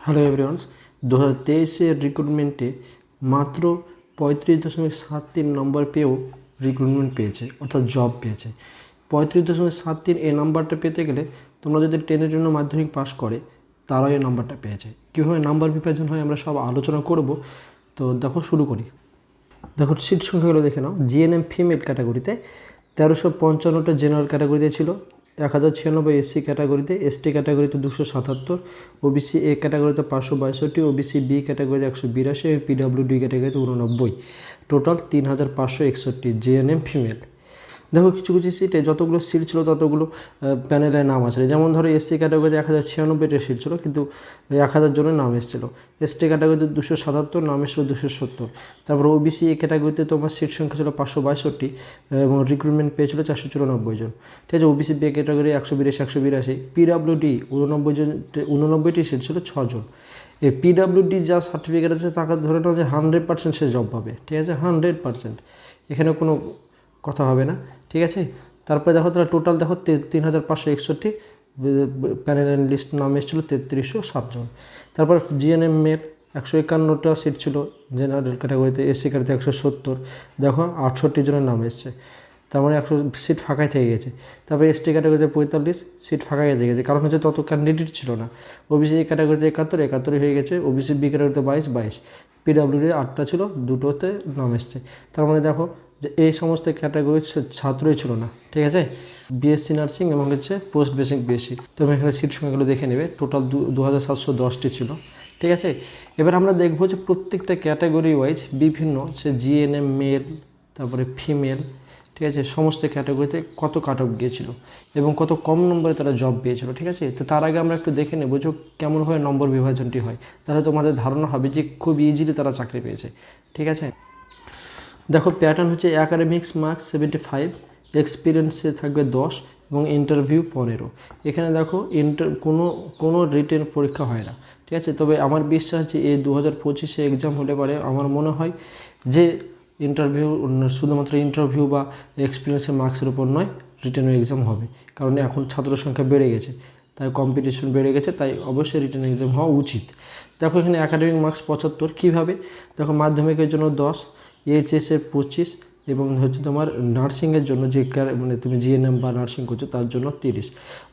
Hello everyone's 2023-এর রিক্রুটমেন্টে মাত্র 35.73 নম্বর পেয়েও recruitment পেয়েছে, অর্থাৎ জব পেয়েছে। 35.73 এই নাম্বারটা পেতে গেলে তোমরা যদি 10-এর জন্য মাধ্যমিক পাস করে তারাও এই নাম্বারটা পেয়েছে। কীভাবে নাম্বার বিভাজন হয় আমরা সব আলোচনা করব। তো দেখো শুরু করি। দেখো সিট সংখ্যাগুলো দেখে নাও। জিএনএম ফিমেল ক্যাটাগরিতে 1355টা জেনারেল ক্যাটাগরিতে ছিল, 1096 এসসি ক্যাটাগরিতে, এসটি ক্যাটাগরিতে 277, ওবিসি এ ক্যাটাগরিতে 562, ওবিসি বি ক্যাটাগরিতে 182, পিডব্লিউডি ক্যাটাগরিতে 89, টোটাল 3561 জিএনএম ফিমেল। দেখো কিছু কিছু সিটে যতগুলো সিট ছিল ততগুলো প্যানেলের নাম আছে। যেমন ধরো এসসি ক্যাটাগরিতে 1096টা সিট ছিল, কিন্তু 1000 জনের নাম এসেছিলো। এসটি ক্যাটাগরিতে 277 নাম এসেছিলো 270। তারপর ওবিসি এ ক্যাটাগরিতে তোমার সিট সংখ্যা ছিল 562 এবং রিক্রুটমেন্ট পেয়েছিল 494 জন। ঠিক আছে, ওবিসি বি ক্যাটাগরি 182, পিডব্লিউডি 89টি সিট ছিল 6 জন। এই পিডব্লিউডি যা সার্টিফিকেট আছে তাকে ধরে নাও যে 100% সে জব পাবে। ঠিক আছে, 100%, এখানে কোনো কথা হবে না। ঠিক আছে, তারপরে দেখো তারা টোটাল দেখো 3561 প্যানেল লিস্ট নাম এসেছিল 3307 জন। তারপর জিএনএম মেল 151টা সিট ছিল জেনারেল ক্যাটাগরিতে, এসসি ক্যাটাগরিতে 170, দেখো 68 জনের নাম এসছে, তার মানে 100 সিট ফাঁকাই থেকে গেছে। তারপরে এসটি ক্যাটাগরিতে 45 সিট ফাঁকাই থেকে গেছে, কারণ হচ্ছে তত ক্যান্ডিডেট ছিল না। ওবিসি ক্যাটাগরিতে 71 হয়ে গেছে, ওবিসি বি ক্যাটাগরিতে 22, পিডব্লিউডি 8টা ছিল, 2টোতে নাম এসছে। তার মানে দেখো যে এই সমস্ত ক্যাটাগরির ছাত্রই ছিল না। ঠিক আছে, বিএসসি নার্সিং এবং হচ্ছে পোস্ট বেসিক বিএসসি। তুমি এখানে সিট সংখ্যাগুলো দেখে নেবে, টোটাল 2710টি ছিল। ঠিক আছে, এবার আমরা দেখবো যে প্রত্যেকটা ক্যাটাগরি ওয়াইজ বিভিন্ন সে জিএনএম মেল তারপরে ফিমেল, ঠিক আছে, সমস্ত ক্যাটাগরিতে কত কাট অফ গিয়েছিল এবং কত কম নম্বরে তারা জব পেয়েছিল। ঠিক আছে, তো তার আগে আমরা একটু দেখে নেবো যে কেমনভাবে নম্বর বিভাজনটি হয়, তাহলে তোমাদের ধারণা হবে যে খুব ইজিলি তারা চাকরি পেয়েছে। ঠিক আছে, দেখো প্যাটার্ন হচ্ছে অ্যাকাডেমিক্স মার্কস 75, এক্সপিরিয়েন্সে থাকবে 10 এবং ইন্টারভিউ 15। এখানে দেখো কোনো রিটেন পরীক্ষা হয় না। ঠিক আছে, তবে আমার বিশ্বাস যে এই 2025-এ এক্সাম হলে পরে আমার মনে হয় যে ইন্টারভিউ শুধুমাত্র ইন্টারভিউ বা এক্সপিরিয়েন্সের মার্কসের উপর নয়, রিটেনের এক্সাম হবে। কারণ এখন ছাত্র সংখ্যা বেড়ে গেছে, তাই কম্পিটিশন বেড়ে গেছে, তাই অবশ্যই রিটেন এক্সাম হওয়া উচিত। দেখো এখানে একাডেমিক মার্কস 75। কীভাবে দেখো, মাধ্যমিকের জন্য 10, এইচএসের 25 এবং হচ্ছে তোমার নার্সিংয়ের জন্য যে মানে তুমি জিএনএম বা নার্সিং করছো তার জন্য 30।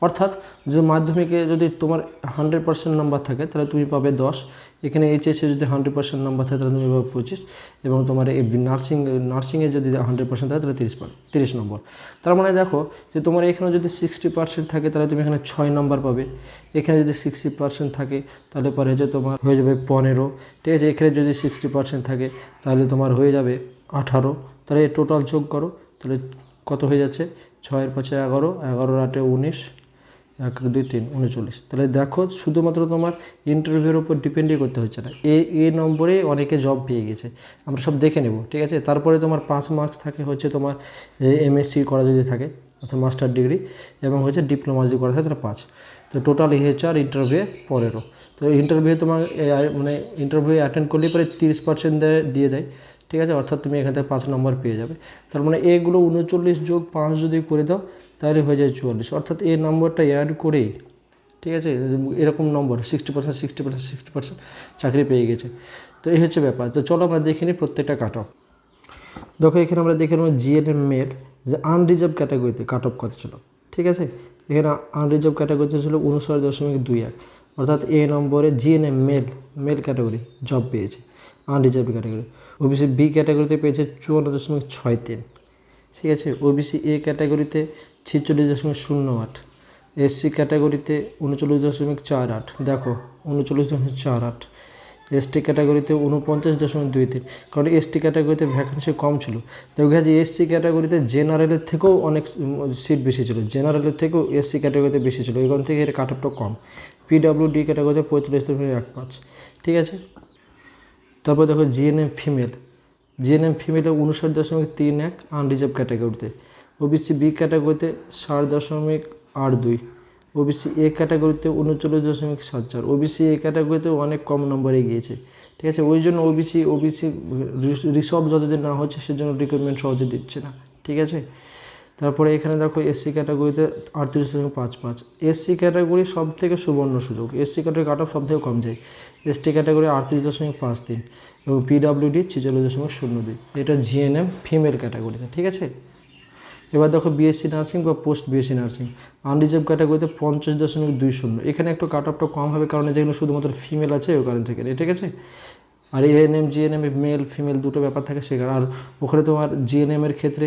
অর্থাৎ যে মাধ্যমিকে যদি তোমার 100% নাম্বার থাকে তাহলে তুমি পাবে 10, এখানে এইচএসে যদি 100% নাম্বার থাকে তাহলে তুমি পাবে 25 এবং তোমার এই নার্সিংয়ে যদি 100% থাকে তাহলে 30 নম্বর। তার মানে দেখো যে তোমার এখানে যদি 60% থাকে তাহলে তুমি এখানে 6 নম্বর পাবে, এখানে যদি 60% থাকে তাহলে পরে যে তোমার হয়ে যাবে 15। ঠিক আছে, এখানে যদি 60% থাকে তাহলে তোমার হয়ে যাবে 18। তাহলে টোটাল যোগ করো, তাহলে কত হয়ে যাচ্ছে, 6 × 5 = 11, 11 × 8 = 19, 1 2 3 39। তাহলে দেখো শুধুমাত্র তোমার ইন্টারভিউর উপর ডিপেন্ডই করতে হচ্ছে না, এই নম্বরে অনেকে জব পেয়ে গেছে, আমরা সব দেখে নেব। ঠিক আছে, তারপরে তোমার 5 মার্কস থাকে হচ্ছে তোমার এমএসসি করা যদি থাকে অর্থাৎ মাস্টার ডিগ্রি, এবং হচ্ছে ডিপ্লোমা যদি করা থাকে তাহলে 5। তো টোটাল হচ্ছে আর ইন্টারভিউ 15। তো ইন্টারভিউ তোমার মানে ইন্টারভিউ অ্যাটেন্ড করলে পরে 30% দিয়ে দেয়। ঠিক আছে, অর্থাৎ তুমি এখান থেকে 5 নম্বর পেয়ে যাবে। তার মানে এগুলো 39 যোগ 5 যদি করে দাও তাহলে হয়ে যায় 44, অর্থাৎ এই নম্বরটা অ্যাড করেই, ঠিক আছে, এরকম নম্বর 60% চাকরি পেয়ে গেছে। তো এই হচ্ছে ব্যাপার। তো চলো আমরা দেখে নিই প্রত্যেকটা কাট অফ। দেখো এখানে আমরা দেখে নেব জিএনএম মেল যে আনরিজার্ভ ক্যাটাগরিতে কাট অফ কত ছিল। ঠিক আছে, এখানে আনরিজার্ভ ক্যাটাগরিতে ছিল 59.21, অর্থাৎ এ নম্বরে জিএনএম মেল ক্যাটাগরি জব পেয়েছে আনরিজার্ভ ক্যাটাগরি। ওবিসি বি ক্যাটাগরিতে পেয়েছে 54.63। ঠিক আছে, ওবিসি এ ক্যাটাগরিতে 46.08, এসসি ক্যাটাগরিতে 39.48, দেখো 39.48, এসটি ক্যাটাগরিতে 49.23, কারণ এসটি ক্যাটাগরিতে ভ্যাকেন্সি কম ছিল। দেখা গেছে এসসি ক্যাটাগরিতে জেনারেলের থেকেও অনেক সিট বেশি ছিল, জেনারেলের থেকেও এসসি ক্যাটাগরিতে বেশি ছিল, এখান থেকে এর কাট অফটা কম। পিডব্লিউডি ক্যাটাগরিতে 45.15। ঠিক আছে, তারপর দেখো জিএনএম ফিমেলে 59.31 আনরিজার্ভ ক্যাটাগরিতে, ওবিসি বি ক্যাটাগরিতে 60.82, ওবিসি এ ক্যাটাগরিতে 39.74, ওবিসি এ ক্যাটাগরিতেও অনেক কম নম্বরে গিয়েছে। ঠিক আছে, ওই জন্য ওবিসি রিসলভ যতদিন না হচ্ছে সেজন্য রিক্রুটমেন্ট সহজে দিচ্ছে না। ঠিক আছে, তারপরে এখানে দেখো এসসি ক্যাটাগরিতে 38.55। এসসি ক্যাটাগরি সব থেকে সুবর্ণ সুযোগ, এসসি ক্যাটাগরি কাট অফ সব থেকে কম যায়। এসটি ক্যাটাগরি 38.53 এবং পিডাব্লিউডি 46.02। এটা জিএনএম ফিমেল ক্যাটাগরিতে, ঠিক আছে। এবার দেখো বিএসসি নার্সিং বা পোস্ট বিএসসি নার্সিং আনরিজার্ভ ক্যাটাগরিতে 50.20। এখানে একটু কাট অফটা কম হবে, কারণ যেগুলো শুধুমাত্র ফিমেল আছে ওই কারণ থেকে, ঠিক আছে। আর এএনএম জিএনএম মেল ফিমেল দুটো ব্যাপার থাকে সেখানে। আর ওখানে তোমার জিএনএমের ক্ষেত্রে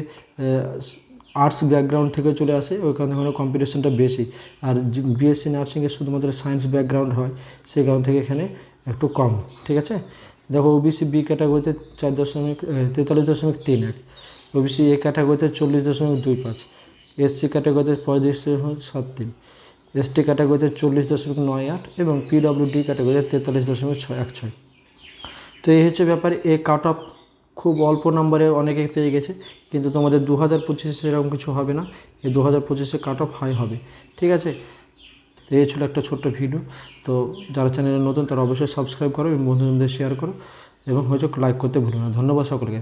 আর্টস ব্যাকগ্রাউন্ড থেকে চলে আসে, ওই কারণে ওখানে কম্পিটিশনটা বেশি। আর বিএসসি নার্সিংয়ে শুধুমাত্র সায়েন্স ব্যাকগ্রাউন্ড হয়, সেই কারণ থেকে এখানে একটু কম, ঠিক আছে। দেখো ওবিসি বি ক্যাটাগরিতে 43.31, ওবিসি এ ক্যাটাগরিতে 40.25, এসসি ক্যাটাগরিতে 35.73, এসটি ক্যাটাগরিতে 40.98 এবং পিডব্লিউডি ক্যাটাগরিতে 43.16। তো এই হচ্ছে ব্যাপার। এ কাট অফ খুব অল্প নম্বরে অনেকে পেয়ে গেছে, কিন্তু তোমাদের 2025 সেরকম কিছু হবে না, এই 2025 কাট অফ হাই হবে, ঠিক আছে। তো এই ছিল একটা ছোট্ট ভিডিও। তো যারা চ্যানেলে নতুন তারা অবশ্যই সাবস্ক্রাইব করো এবং বন্ধুদের শেয়ার করো এবং হয়তো লাইক করতে ভুলো না। ধন্যবাদ সকলকে।